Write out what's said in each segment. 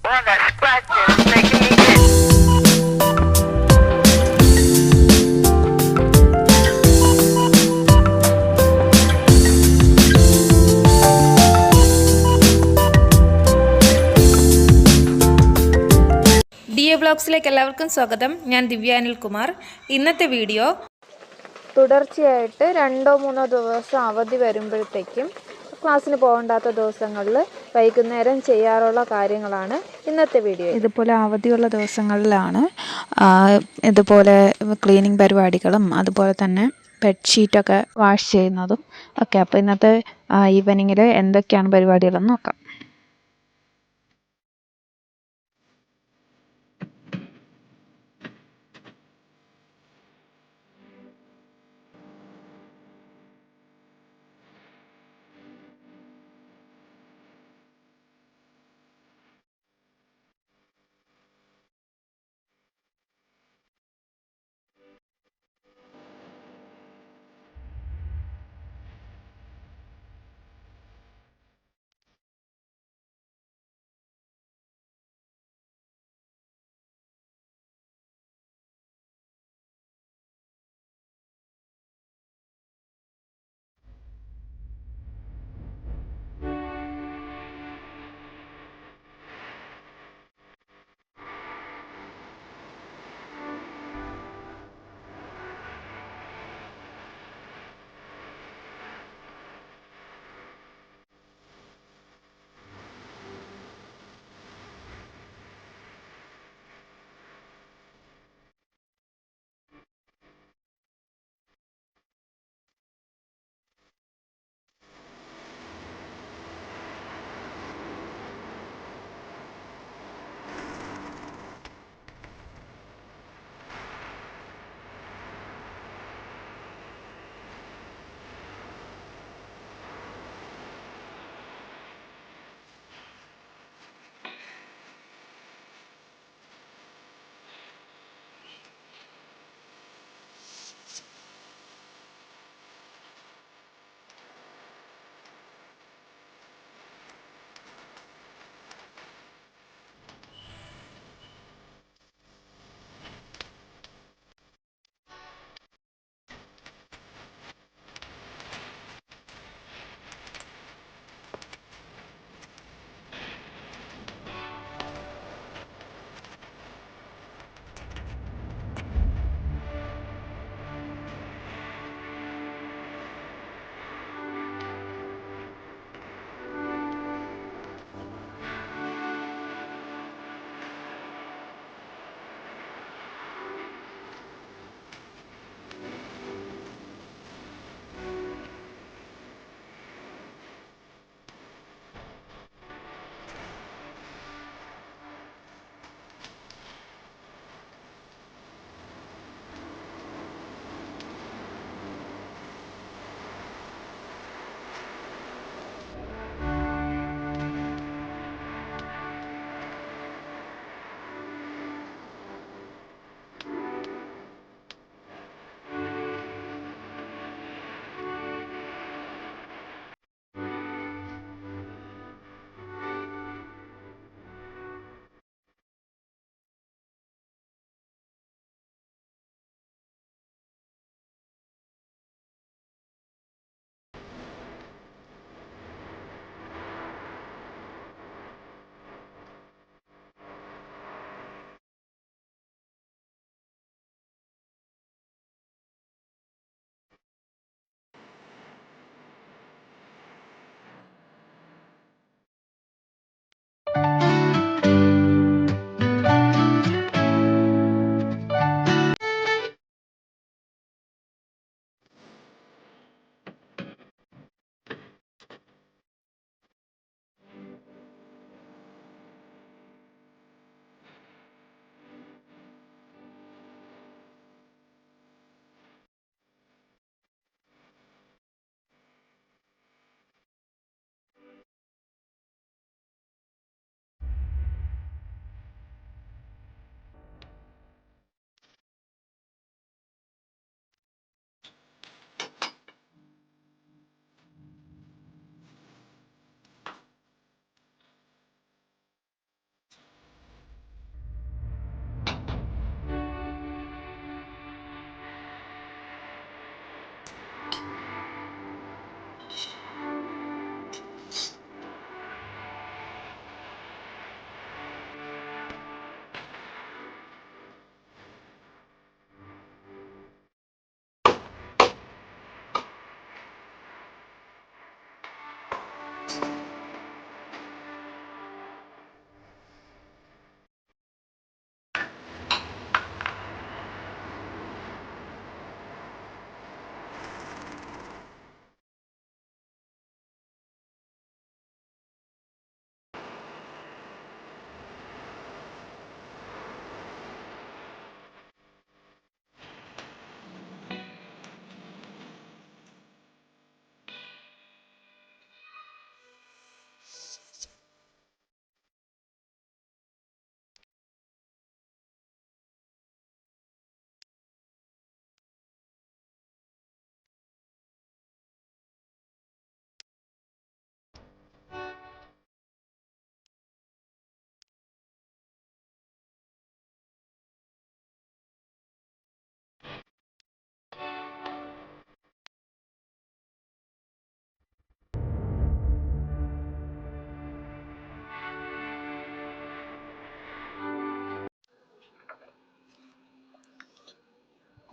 Well, that scratching is making me itch. davlogsലേക്ക് എല്ലാവർക്കും സ്വാഗതം. ഞാൻ ദിവ്യ അനിൽകുമാർ. ഇന്നത്തെ വീഡിയോ തുടർച്ചയായിട്ട് 2-3 ദിവസം അവധി വരുമ്പോഴത്തേക്കും ക്ലാസ്സിന് പോകണ്ടാത്ത ദിവസങ്ങളിൽ വൈകുന്നേരം ചെയ്യാറുള്ള കാര്യങ്ങളാണ് ഇന്നത്തെ വീഡിയോ. ഇതുപോലെ അവധിയുള്ള ദിവസങ്ങളിലാണ് ഇതുപോലെ ക്ലീനിങ് പരിപാടികളും അതുപോലെ തന്നെ ബെഡ്ഷീറ്റൊക്കെ വാഷ് ചെയ്യുന്നതും ഒക്കെ. അപ്പോൾ ഇന്നത്തെ ഈവനിങ്ങിൽ എന്തൊക്കെയാണ് പരിപാടികളെന്ന് നോക്കാം.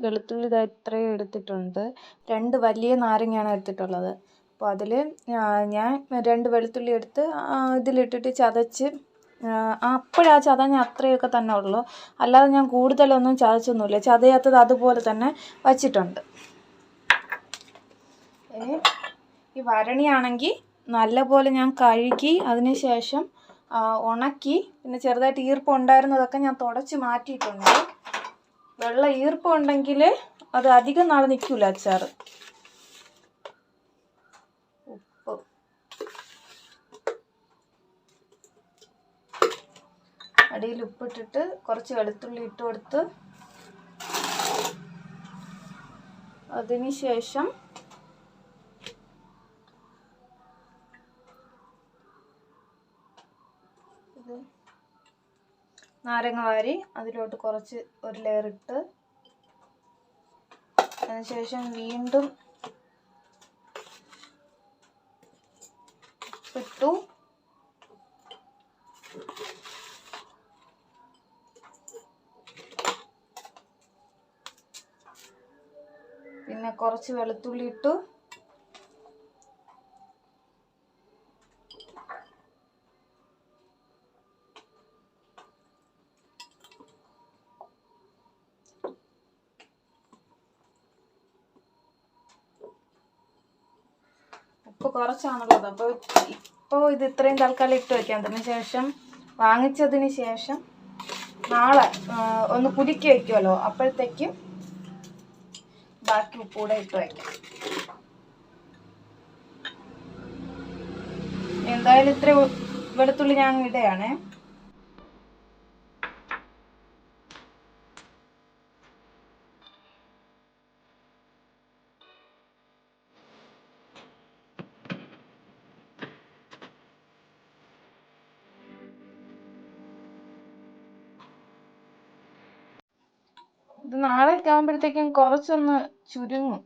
വെളുത്തുള്ളി ഇതാ ഇത്രയും എടുത്തിട്ടുണ്ട്. 2 വലിയ നാരങ്ങയാണ് എടുത്തിട്ടുള്ളത്. അപ്പോൾ അതിൽ ഞാൻ 2 വെളുത്തുള്ളി എടുത്ത് ഇതിലിട്ടിട്ട് ചതച്ച് അപ്പോഴാ ചതഞ്ഞ അത്രയൊക്കെ തന്നെ ഉള്ളൂ. അല്ലാതെ ഞാൻ കൂടുതലൊന്നും ചതച്ചൊന്നുമില്ല. ചതയാത്തത് അതുപോലെ തന്നെ വച്ചിട്ടുണ്ട്. ഇനി ഈ വരണിയാണെങ്കിൽ നല്ലപോലെ ഞാൻ കഴുകി അതിന് ശേഷം ഉണക്കി, പിന്നെ ചെറുതായിട്ട് ഈർപ്പം ഉണ്ടായിരുന്നതൊക്കെ ഞാൻ തുടച്ച് മാറ്റിയിട്ടുണ്ട്. വെള്ള ഈർപ്പം ഉണ്ടെങ്കിൽ അത് അധികം നാൾ നിൽക്കില്ല അച്ചാർ. ഉപ്പ്, അടിയിൽ ഉപ്പിട്ടിട്ട് കുറച്ച് വെളുത്തുള്ളി ഇട്ട് കൊടുത്ത് അതിന് ശേഷം ഇത് നാരങ്ങ വാരി അതിലോട്ട് കുറച്ച് ഒരു ലെയർ ഇട്ട് അതിനുശേഷം വീണ്ടും ഇട്ടു. പിന്നെ കുറച്ച് വെളുത്തുള്ളി ഇട്ടു. ഉപ്പ് കുറച്ചാണുള്ളത്. ഇപ്പോൾ ഇത് ഇത്രയും തൽക്കാലം ഇട്ട് വയ്ക്കാം. അതിന് ശേഷം വാങ്ങിച്ചതിന് ശേഷം നാളെ ഒന്ന് കുലുക്കി വയ്ക്കുമല്ലോ, അപ്പോഴത്തേക്കും ബാക്കി ഉപ്പ് കൂടെ ഇട്ട് വയ്ക്കാം. എന്തായാലും ഇത്ര വെളുത്തുള്ളി ഞാൻ ഇടുകയാണേ. ഇത് നാളെയൊക്കെ ആകുമ്പോഴത്തേക്കും കുറച്ചൊന്ന് ചുരുങ്ങും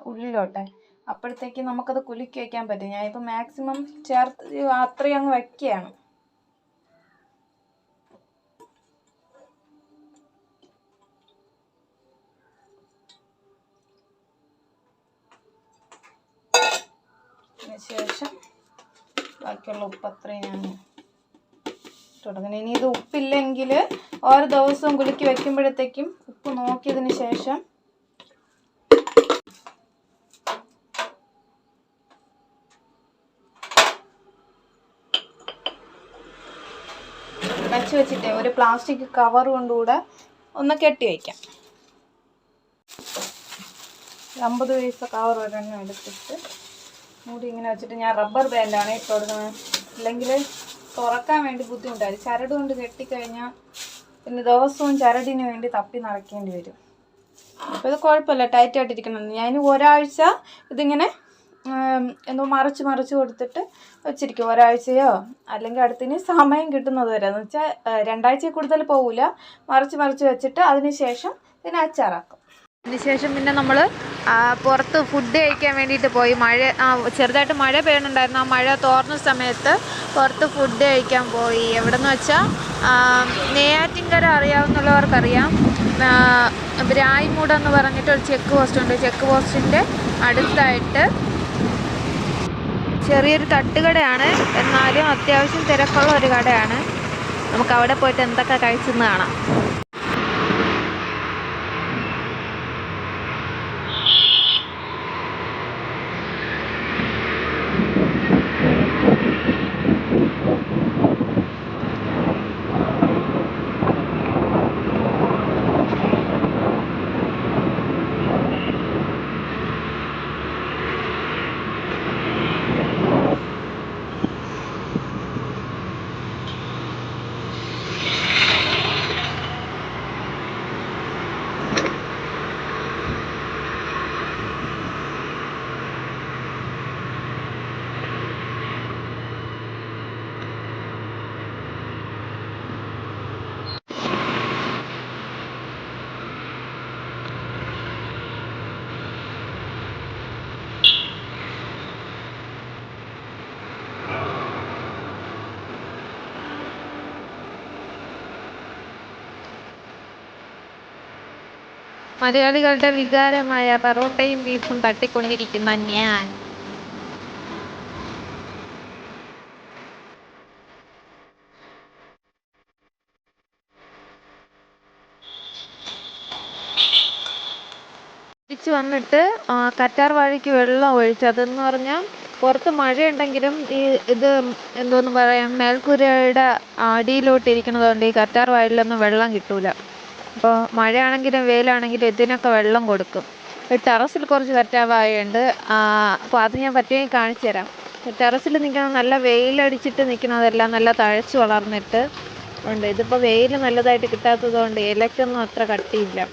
ഉള്ളിലോട്ടെ. അപ്പോഴത്തേക്കും നമുക്കത് കുലുക്കി വയ്ക്കാൻ പറ്റും. ഞാനിപ്പോൾ മാക്സിമം ചേർത്ത് അത്രയും അങ്ങ് വയ്ക്കുകയാണ്. അതിനുശേഷം ബാക്കിയുള്ള ഉപ്പ് അത്രയും ഞാൻ തുടങ്ങുന്നത്. ഇനി ഇത് ഉപ്പില്ലെങ്കിൽ ഓരോ ദിവസവും കുലുക്കി വയ്ക്കുമ്പോഴത്തേക്കും ഉപ്പ് നോക്കിയതിന് ശേഷം വെച്ചിട്ട് ഒരു പ്ലാസ്റ്റിക് കവർ കൊണ്ടുകൂടെ ഒന്ന് കെട്ടി വയ്ക്കാം. 50 പൈസ കവർ ഒരെണ്ണം എടുത്തിട്ട് മൂടി ഇങ്ങനെ വെച്ചിട്ട് ഞാൻ റബ്ബർ ബാൻഡാണ് ഇട്ട് കൊടുക്കുന്നത്. അല്ലെങ്കിൽ തുറക്കാൻ വേണ്ടി ബുദ്ധിമുട്ടായി. ചരട് കൊണ്ട് കെട്ടിക്കഴിഞ്ഞാൽ പിന്നെ ദിവസവും ചരടിന് വേണ്ടി തപ്പി നടക്കേണ്ടി വരും. അപ്പോൾ ഇത് കുഴപ്പമില്ല, ടൈറ്റായിട്ടിരിക്കണം. ഞാൻ ഒരാഴ്ച ഇതിങ്ങനെ എന്തോ മറിച്ച് കൊടുത്തിട്ട് വെച്ചിരിക്കും. ഒരാഴ്ചയോ അല്ലെങ്കിൽ അടുത്തിന് സമയം കിട്ടുന്നത് വരെ. എന്ന് വെച്ചാൽ 2 ആഴ്ചയിൽ കൂടുതൽ പോകില്ല. മറിച്ച് വെച്ചിട്ട് അതിന് ശേഷം ഇതിനെ അച്ചാറാക്കും. അതിനുശേഷം പിന്നെ നമ്മൾ പുറത്ത് ഫുഡ് കഴിക്കാൻ വേണ്ടിയിട്ട് പോയി. ചെറുതായിട്ട് മഴ പെയ്യുന്നുണ്ടായിരുന്നു. ആ മഴ തോർന്ന സമയത്ത് പുറത്ത് ഫുഡ് കഴിക്കാൻ പോയി. എവിടെന്ന് വെച്ചാൽ നെയ്യാറ്റിൻകര അറിയാവുന്നവർക്കറിയാം. ബ്രായ്മൂട് എന്ന് പറഞ്ഞിട്ട് ഒരു ചെക്ക് പോസ്റ്റ് ഉണ്ട്. ചെക്ക് പോസ്റ്റിൻ്റെ അടുത്തായിട്ട് ചെറിയൊരു തട്ടുകടയാണ്. എന്നാലും അത്യാവശ്യം തിരക്കുള്ള ഒരു കടയാണ്. നമുക്ക് അവിടെ പോയിട്ട് എന്തൊക്കെ കഴിച്ചെന്ന് കാണാം. മലയാളികളുടെ വികാരമായ പൊറോട്ടയും ബീഫും തട്ടിക്കൊണ്ടിരിക്കുന്ന ഞാൻ. തിരിച്ച് വന്നിട്ട് കറ്റാർ വാഴയ്ക്ക് വെള്ളം ഒഴിച്ച്, അതെന്ന് പറഞ്ഞാൽ പുറത്ത് മഴയുണ്ടെങ്കിലും ഇത് എന്തോന്ന് പറയാം, മേൽക്കൂരയുടെ അടിയിലോട്ട് ഇരിക്കുന്നതുകൊണ്ട് ഈ കറ്റാർ വാഴയിലൊന്നും വെള്ളം കിട്ടൂല. അപ്പോൾ മഴയാണെങ്കിലും വെയിലാണെങ്കിലും ഇതിനൊക്കെ വെള്ളം കൊടുക്കും. ടെറസിൽ കുറച്ച് കറ്റാർ വാഴയുണ്ട്. അപ്പോൾ അത് ഞാൻ പറ്റുമെങ്കിൽ കാണിച്ചു തരാം. ടെറസിൽ നിൽക്കുന്നത് നല്ല വെയിലടിച്ചിട്ട് നിൽക്കുന്നതെല്ലാം നല്ല തഴച്ച് വളർന്നിട്ട് ഉണ്ട്. ഇതിപ്പോൾ വെയിൽ നല്ലതായിട്ട് കിട്ടാത്തത് കൊണ്ട് ഇലയ്ക്കൊന്നും അത്ര കട്ടിയില്ല.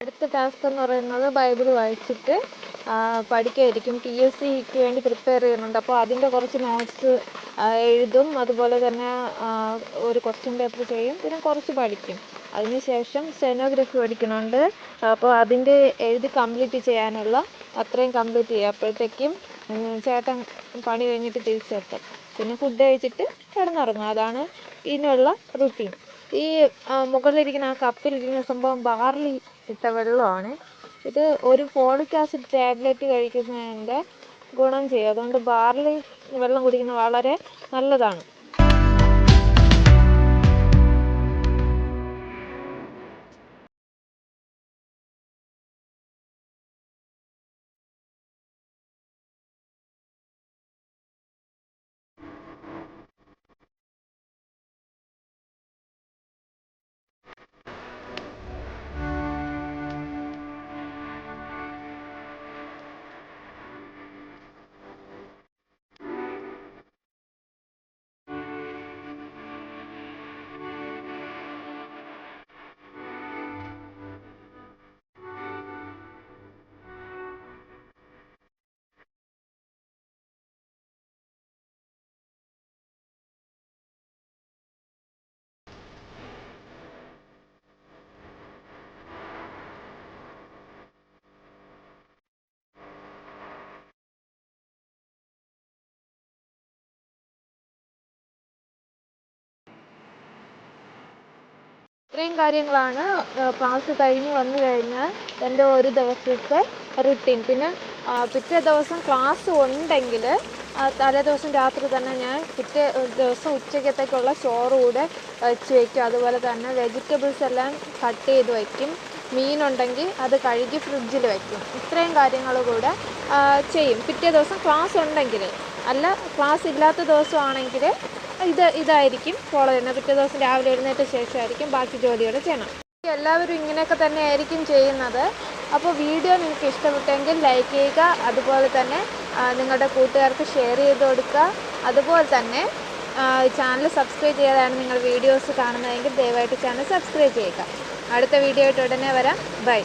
അടുത്ത ടാസ്ക് എന്ന് പറയുന്നത് ബൈബിൾ വായിച്ചിട്ട് പഠിക്കായിരിക്കും. PSCക്ക് വേണ്ടി പ്രിപ്പയർ ചെയ്യുന്നുണ്ട്. അപ്പോൾ അതിൻ്റെ കുറച്ച് നോട്ട്സ് എഴുതും. അതുപോലെ തന്നെ ഒരു ക്വസ്റ്റ്യൻ പേപ്പർ ചെയ്യും. പിന്നെ കുറച്ച് പഠിക്കും. അതിനുശേഷം സ്റ്റെനോഗ്രഫി പഠിക്കുന്നുണ്ട്. അപ്പോൾ അതിൻ്റെ എഴുതി കംപ്ലീറ്റ് ചെയ്യാനുള്ള അത്രയും കംപ്ലീറ്റ് ചെയ്യുക. അപ്പോഴത്തേക്കും ചേട്ടൻ പണി കഴിഞ്ഞിട്ട് തിരിച്ചെത്തും. പിന്നെ ഫുഡ് കഴിച്ചിട്ട് കിടന്നുറങ്ങും. അതാണ് ഇതിനുള്ള റുട്ടീൻ. ഈ മുകളിലിരിക്കുന്ന ആ കപ്പിലിരിക്കുന്ന സംഭവം ബാർലി ഇട്ട വെള്ളമാണ്. ഇത് ഒരു ഫോളിക് ആസിഡ് ടാബ്ലറ്റ് കഴിക്കുന്നതിൻ്റെ ഗുണം ചെയ്യും. അതുകൊണ്ട് ബാർലി വെള്ളം കുടിക്കുന്നത് വളരെ നല്ലതാണ്. ഇത്രയും കാര്യങ്ങളാണ് ക്ലാസ് കഴിഞ്ഞ് വന്നു കഴിഞ്ഞാൽ എൻ്റെ ഒരു ദിവസത്തെ റുട്ടീൻ. പിന്നെ പിറ്റേ ദിവസം ക്ലാസ് ഉണ്ടെങ്കിൽ തലേ ദിവസം രാത്രി തന്നെ ഞാൻ പിറ്റേ ദിവസം ഉച്ചക്കത്തേക്കുള്ള ചോറ് കൂടെ വെച്ച് വയ്ക്കും. അതുപോലെ തന്നെ വെജിറ്റബിൾസ് എല്ലാം കട്ട് ചെയ്ത് വയ്ക്കും. മീനുണ്ടെങ്കിൽ അത് കഴുകി ഫ്രിഡ്ജിൽ വയ്ക്കും. ഇത്രയും കാര്യങ്ങൾ കൂടെ ചെയ്യും പിറ്റേ ദിവസം ക്ലാസ് ഉണ്ടെങ്കിൽ. അല്ല, ക്ലാസ് ഇല്ലാത്ത ദിവസമാണെങ്കിൽ ഇതായിരിക്കും ഫോളോ ചെയ്യുന്നത്. പിറ്റേ ദിവസം രാവിലെ എഴുന്നേറ്റ ശേഷമായിരിക്കും ബാക്കി ജോലികൾ ചെയ്യണം. എല്ലാവരും ഇങ്ങനെയൊക്കെ തന്നെ ആയിരിക്കും ചെയ്യുന്നത്. അപ്പോൾ വീഡിയോ നിങ്ങൾക്ക് ഇഷ്ടപ്പെട്ടെങ്കിൽ ലൈക്ക് ചെയ്യുക. അതുപോലെ തന്നെ നിങ്ങളുടെ കൂട്ടുകാർക്ക് ഷെയർ ചെയ്ത് കൊടുക്കുക. അതുപോലെ തന്നെ ചാനൽ സബ്സ്ക്രൈബ് ചെയ്യാതാണ് നിങ്ങൾ വീഡിയോസ് കാണുന്നതെങ്കിൽ ദയവായിട്ട് ചാനൽ സബ്സ്ക്രൈബ് ചെയ്യുക. അടുത്ത വീഡിയോ ആയിട്ട് ഉടനെ വരാം. ബൈ.